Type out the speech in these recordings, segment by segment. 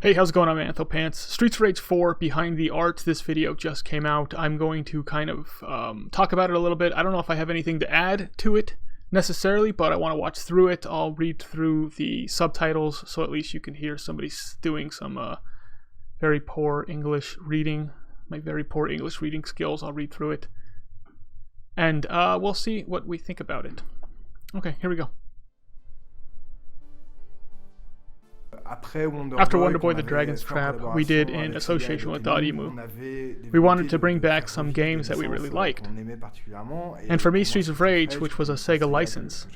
Hey, how's it going? I'm Anthopants. Streets of Rage 4 Behind the Art. This video just came out. I'm going to kind of talk about it a little bit. I don't know if I have anything to add to it necessarily, but I want to watch through it. I'll read through the subtitles so at least you can hear somebody doing some very poor English reading. My very poor English reading skills. I'll read through it. And we'll see what we think about it. Okay, here we go. After Wonder Boy: The Dragon's Trap, we did in association with Dotemu. We wanted to bring back some games that we really liked. And for me, Streets of Rage, which was a Sega license,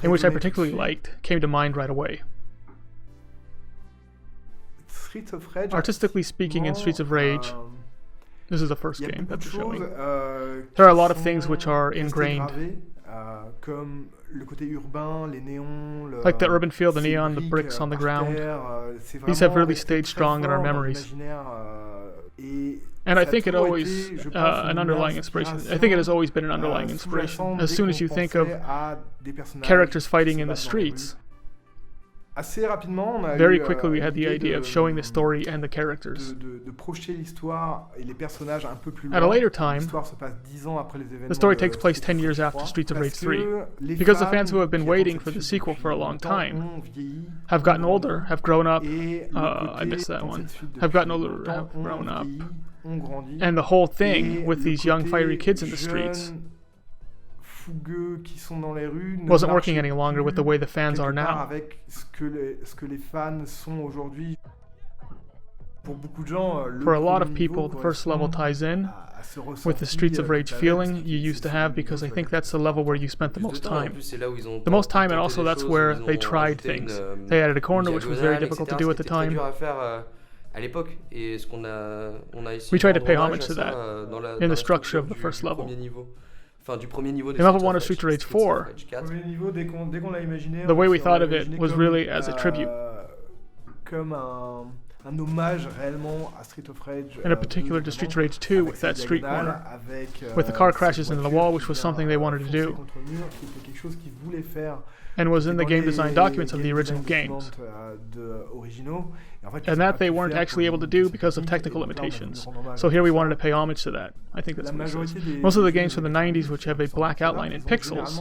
and which I particularly liked, came to mind right away. Artistically speaking, in Streets of Rage, this is the first game that they're showing. There are a lot of things which are ingrained. Like the urban feel, the neon, the bricks on the ground. These have really stayed strong in our memories. And I think it always, an underlying inspiration. I think it has always been an underlying inspiration. As soon as you think of characters fighting in the streets, very quickly we had the idea of showing the story and the characters. At a later time, the story takes place 10 years after Streets of Rage 3, because the fans who have been waiting for the sequel for a long time have gotten older, have grown up, I missed that one, have gotten older, have grown up, and the whole thing with these young fiery kids in the streets wasn't working any longer with the way the fans are now. For a lot of people, the first level ties in with the Streets of Rage feeling you used to have, because I think that's the level where you spent the most time. The most time, and also that's where they tried things. They added a corner, which was very difficult to do at the time. We tried to pay homage to that in the structure of the first level. In level 1 of Streets of Rage 4, the way we thought of it was really as a tribute. In a particular to Streets of Rage 2 with that street corner, with the car crashes into the wall, which was something they wanted to do, and was in the game design documents of the original games, and that they weren't actually able to do because of technical limitations. So here we wanted to pay homage to that. I think that's what it says. Most of the games from the 90s, which have a black outline in pixels,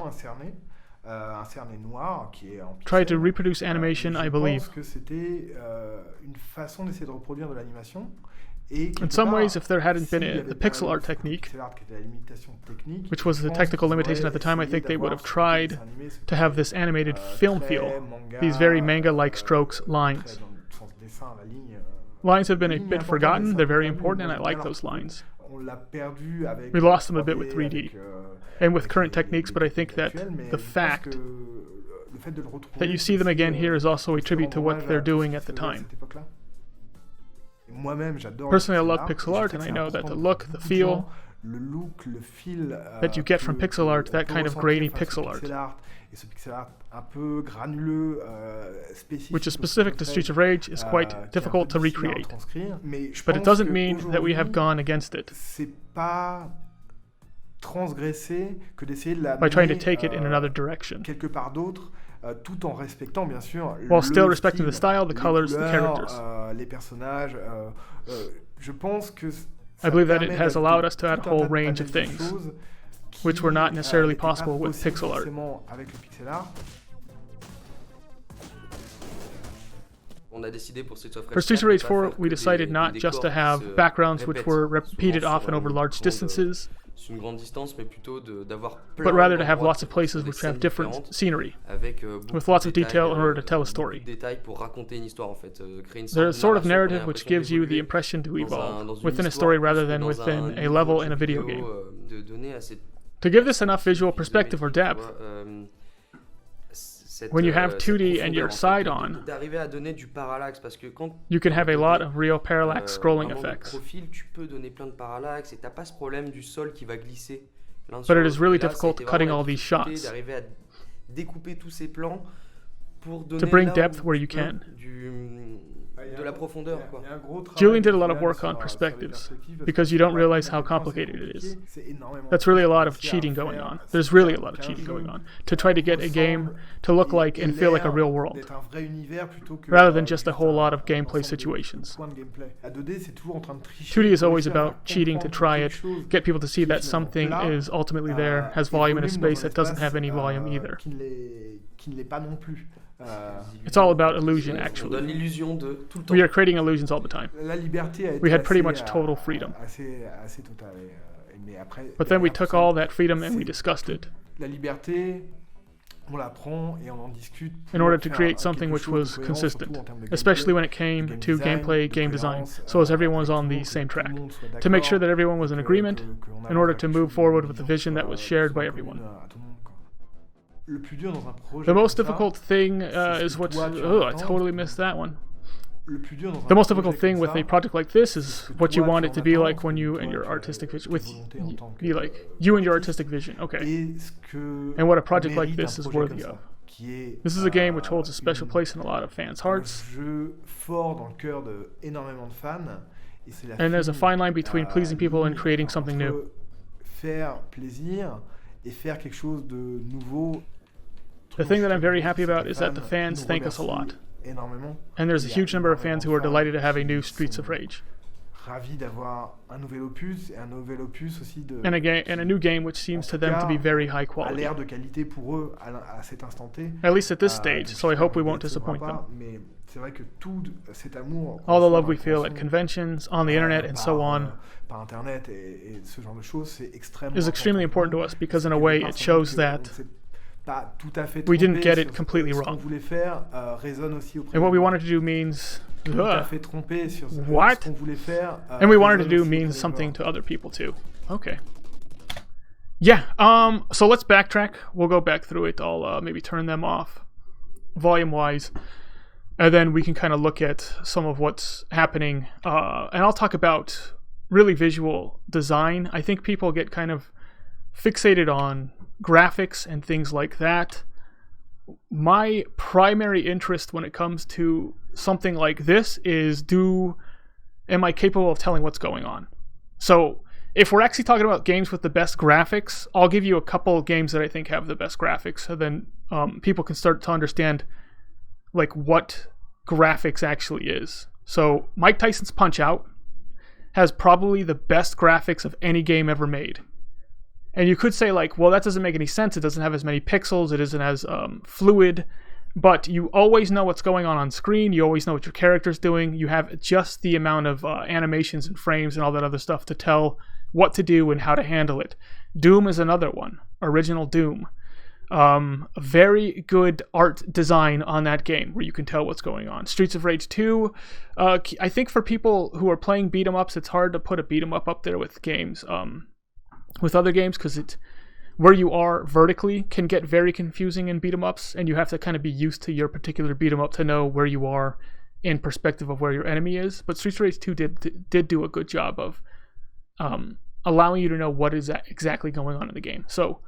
tried to reproduce animation, I believe. In some ways, if there hadn't been the pixel art technique, which was the technical limitation at the time, I think they would have tried to have this animated film feel, these very manga-like strokes, lines. Lines have been a bit forgotten, they're very important, and I like those lines. We lost them a bit with 3D and with current techniques, but I think that the fact that you see them again here is also a tribute to what they're doing at the time. Personally, I love pixel art, and I know that the look, the feel that you get from pixel art, that kind of grainy pixel art, which is specific to Streets of Rage, is quite difficult to recreate. But it doesn't mean that we have gone against it by trying to take it in another direction, while still respecting the style, the colors, the characters. I believe that it has allowed us to add a whole range of things which were not necessarily possible with pixel art. For Streets of Rage 4, we decided not just to have backgrounds which were repeated often over large distances, but rather to have lots of places which have different scenery, with lots of detail in order to tell a story. There's a sort of narrative which gives you the impression to evolve within a story rather than within a level in a video game. To give this enough visual perspective or depth, when you have 2D and you're side on, you can have a lot of real parallax scrolling effects. But it is really difficult cutting all these shots to bring depth where you can. la profondeur, quoi. Julian did a lot of work on perspectives because you don't realize how complicated it is. That's really a lot of cheating going on. There's really a lot of cheating going on to try to get a game to look like and feel like a real world, rather than just a whole lot of gameplay situations. 2D is always about cheating to try it, get people to see that something is ultimately there, has volume in a space that doesn't have any volume either. It's all about illusion, actually. We are creating illusions all the time. We had pretty much total freedom. But then we took all that freedom and we discussed it in order to create something which was consistent, especially when it came to gameplay, game design, so as everyone was on the same track, to make sure that everyone was in agreement in order to move forward with the vision that was shared by everyone. The most difficult thing is what... Oh, I totally missed that one. The most difficult thing with a project like this is what you want it to be like when you and your artistic vision... Be like, you and your artistic vision, okay. And what a project like this is worthy of. This is a game which holds a special place in a lot of fans' hearts. And there's a fine line between pleasing people and creating something new. The thing that I'm very happy about is that the fans thank us a lot. And there's a huge number of fans who are delighted to have a new Streets of Rage. And a new game which seems to them to be very high quality. At least at this stage, so I hope we won't disappoint them. All the love we feel at conventions, on the internet, and so on is extremely important to us because in a way it shows that we didn't get it completely wrong. And what we wanted to do means... What? And we wanted to do means something to other people too. Okay. Yeah, so let's backtrack. We'll go back through it. I'll maybe turn them off volume-wise. And then we can kind of look at some of what's happening. And I'll talk about really visual design. I think people get kind of fixated on graphics and things like that. My primary interest when it comes to something like this is am I capable of telling what's going on? So if we're actually talking about games with the best graphics, I'll give you a couple of games that I think have the best graphics, so then people can start to understand like what graphics actually is. So Mike Tyson's Punch-Out has probably the best graphics of any game ever made. And you could say like, well, that doesn't make any sense. It doesn't have as many pixels. It isn't as fluid. But you always know what's going on screen. You always know what your character's doing. You have just the amount of animations and frames and all that other stuff to tell what to do and how to handle it. Doom is another one. Original Doom. Very good art design on that game where you can tell what's going on. Streets of Rage 2. I think for people who are playing beat 'em ups, it's hard to put a beat 'em up there with games. With other games, because where you are vertically can get very confusing in beat 'em ups, and you have to kind of be used to your particular beat 'em up to know where you are in perspective of where your enemy is. But Streets of Rage 2 did do a good job of allowing you to know what is exactly going on in the game. So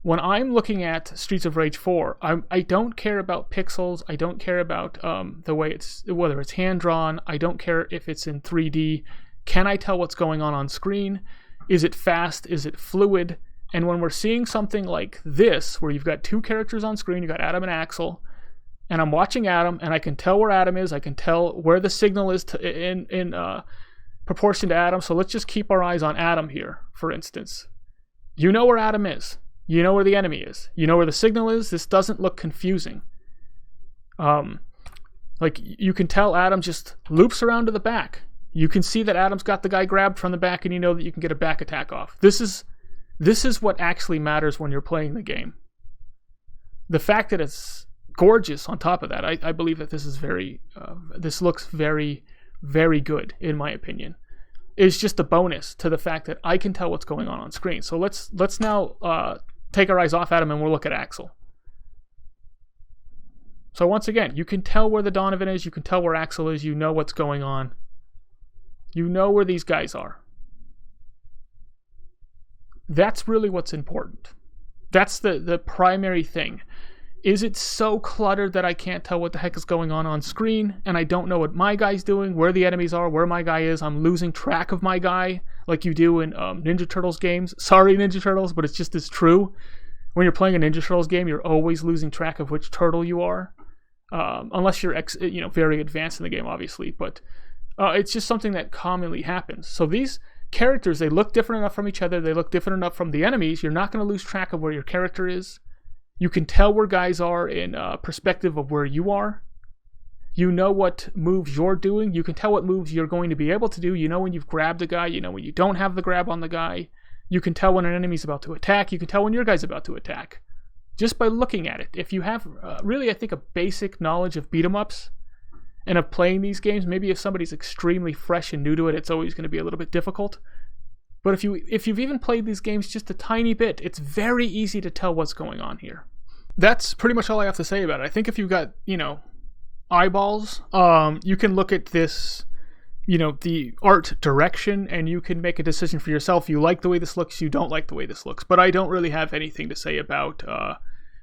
when I'm looking at Streets of Rage 4, I don't care about pixels. I don't care about the way whether it's hand drawn. I don't care if it's in 3D. Can I tell what's going on screen? Is it fast? Is it fluid? And when we're seeing something like this, where you've got two characters on screen, you've got Adam and Axel, and I'm watching Adam, and I can tell where Adam is, I can tell where the signal is in proportion to Adam, so let's just keep our eyes on Adam here, for instance. You know where Adam is. You know where the enemy is. You know where the signal is. This doesn't look confusing. Like, you can tell Adam just loops around to the back. You can see that Adam's got the guy grabbed from the back, and you know that you can get a back attack off. This is what actually matters when you're playing the game. The fact that it's gorgeous on top of that, I believe that this is this looks very, very good, in my opinion. It's just a bonus to the fact that I can tell what's going on screen. So let's now take our eyes off Adam and we'll look at Axel. So once again, you can tell where the Donovan is, you can tell where Axel is, you know what's going on. You know where these guys are. That's really what's important. That's the primary thing. Is it so cluttered that I can't tell what the heck is going on screen, and I don't know what my guy's doing, where the enemies are, where my guy is? I'm losing track of my guy, like you do in Ninja Turtles games. Sorry, Ninja Turtles, but it's just as true. When you're playing a Ninja Turtles game, you're always losing track of which turtle you are, unless you're very advanced in the game, obviously. But it's just something that commonly happens. So these characters, they look different enough from each other. They look different enough from the enemies. You're not going to lose track of where your character is. You can tell where guys are in perspective of where you are. You know what moves you're doing. You can tell what moves you're going to be able to do. You know when you've grabbed a guy. You know when you don't have the grab on the guy. You can tell when an enemy's about to attack. You can tell when your guy's about to attack. Just by looking at it. If you have really, I think, a basic knowledge of beat-em-ups and of playing these games, maybe if somebody's extremely fresh and new to it, it's always going to be a little bit difficult. But if you've even played these games just a tiny bit, it's very easy to tell what's going on here. That's pretty much all I have to say about it. I think if you've got, eyeballs, you can look at this, the art direction, and you can make a decision for yourself. You like the way this looks, you don't like the way this looks. But I don't really have anything to say about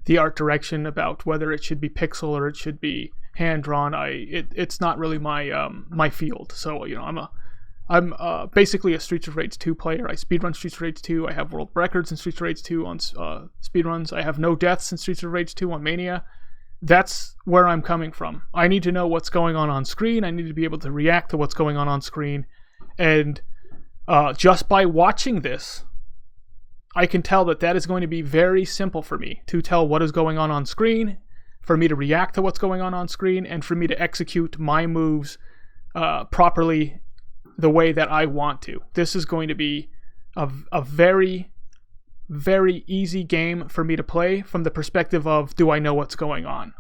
the art direction, about whether it should be pixel or it should be hand-drawn. It's not really my field. So, I'm basically a Streets of Rage 2 player. I speedrun Streets of Rage 2. I have world records in Streets of Rage 2 on speedruns. I have no deaths in Streets of Rage 2 on Mania. That's where I'm coming from. I need to know what's going on screen. I need to be able to react to what's going on screen. And just by watching this, I can tell that is going to be very simple for me to tell what is going on screen, for me to react to what's going on screen, and for me to execute my moves properly the way that I want to. This is going to be a very, very easy game for me to play from the perspective of, do I know what's going on?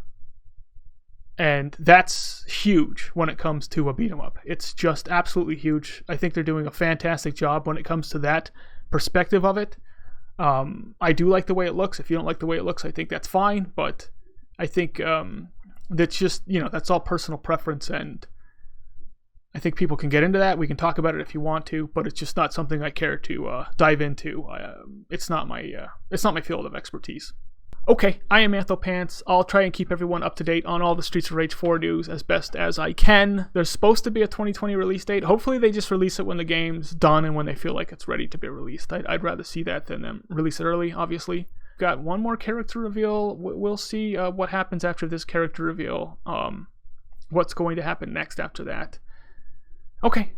And that's huge when it comes to a beat 'em up. It's just absolutely huge. I think they're doing a fantastic job when it comes to that perspective of it. I do like the way it looks. If you don't like the way it looks, I think that's fine. But I think that's just, that's all personal preference, and I think people can get into that. We can talk about it if you want to, but it's just not something I care to dive into. It's not my field of expertise. Okay, I am Anthopants. I'll try and keep everyone up to date on all the Streets of Rage 4 news as best as I can. There's supposed to be a 2020 release date. Hopefully they just release it when the game's done and when they feel like it's ready to be released. I'd rather see that than them release it early, obviously. Got one more character reveal. We'll see what happens after this character reveal. What's going to happen next after that. Okay.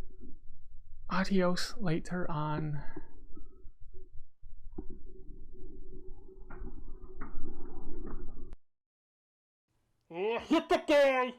Adios later on. Hit the guy!